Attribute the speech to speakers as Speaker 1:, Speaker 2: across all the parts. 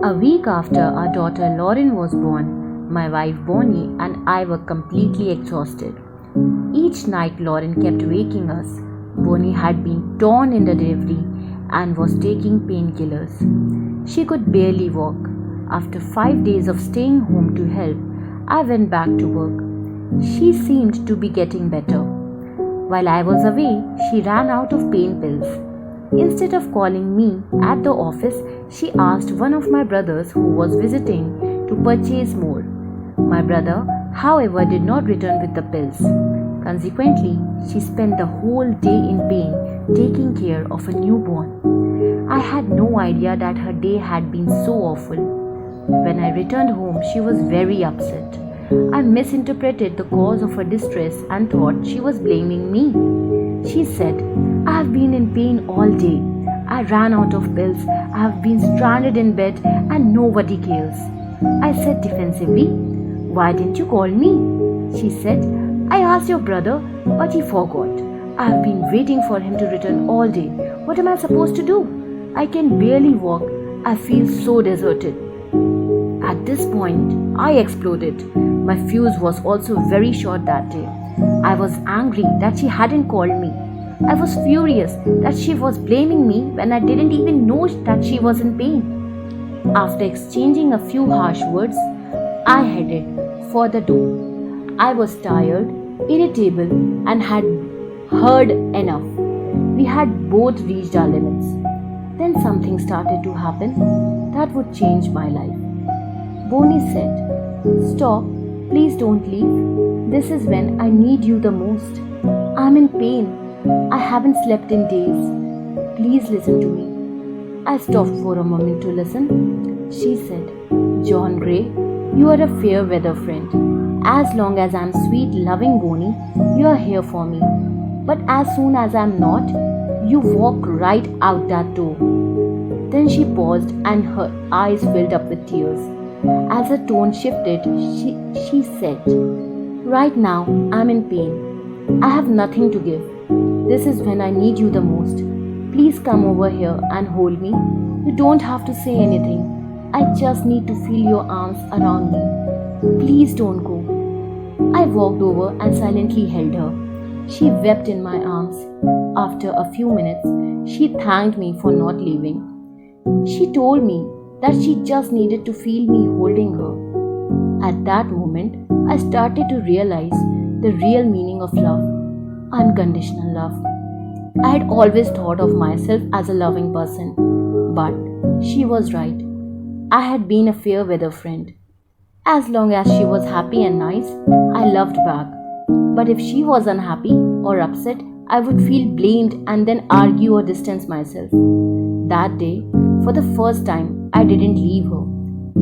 Speaker 1: A week after our daughter Lauren was born, my wife Bonnie and I were completely exhausted. Each night Lauren kept waking us. Bonnie had been torn in the delivery and was taking painkillers. She could barely walk. After 5 days of staying home to help, I went back to work. She seemed to be getting better. While I was away, she ran out of pain pills. Instead of calling me at the office, she asked one of my brothers who was visiting to purchase more. My brother, however, did not return with the pills. Consequently, she spent the whole day in pain taking care of a newborn. I had no idea that her day had been so awful. When I returned home, she was very upset. I misinterpreted the cause of her distress and thought she was blaming me. She said, "I have been in pain all day. I ran out of pills. I have been stranded in bed and nobody cares." I said defensively, "Why didn't you call me?" She said, "I asked your brother, but he forgot. I have been waiting for him to return all day. What am I supposed to do? I can barely walk. I feel so deserted." At this point, I exploded. My fuse was also very short that day. I was angry that she hadn't called me. I was furious that she was blaming me when I didn't even know that she was in pain. After exchanging a few harsh words, I headed for the door. I was tired, irritable, and had heard enough. We had both reached our limits. Then something started to happen that would change my life. Bonnie said, "Stop, please don't leave. This is when I need you the most. I'm in pain. I haven't slept in days. Please listen to me." I stopped for a moment to listen. She said, "John Gray, you are a fair weather friend. As long as I'm sweet, loving Bonnie, you are here for me. But as soon as I'm not, you walk right out that door." Then she paused and her eyes filled up with tears. As her tone shifted, she said, "Right now, I'm in pain. I have nothing to give. This is when I need you the most. Please come over here and hold me. You don't have to say anything. I just need to feel your arms around me. Please don't go." I walked over and silently held her. She wept in my arms. After a few minutes, she thanked me for not leaving. She told me that she just needed to feel me holding her. At that moment, I started to realize the real meaning of love, unconditional love. I had always thought of myself as a loving person, but she was right. I had been a fair weather friend. As long as she was happy and nice, I loved back. But if she was unhappy or upset, I would feel blamed and then argue or distance myself. That day, for the first time, I didn't leave her.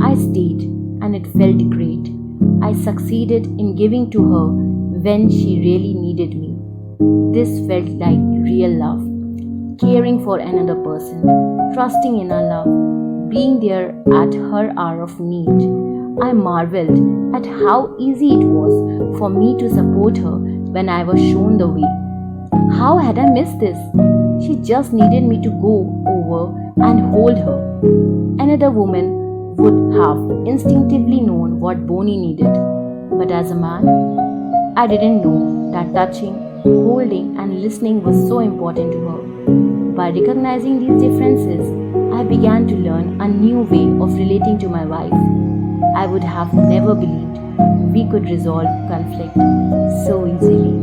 Speaker 1: I stayed, and it felt great. I succeeded in giving to her when she really needed me. This felt like real love. Caring for another person, trusting in her love, being there at her hour of need. I marveled at how easy it was for me to support her when I was shown the way. How had I missed this? She just needed me to go over and hold her. Another woman would have instinctively known what Bonnie needed. But as a man, I didn't know that touching, holding, and listening was so important to her. By recognizing these differences, I began to learn a new way of relating to my wife. I would have never believed we could resolve conflict so easily.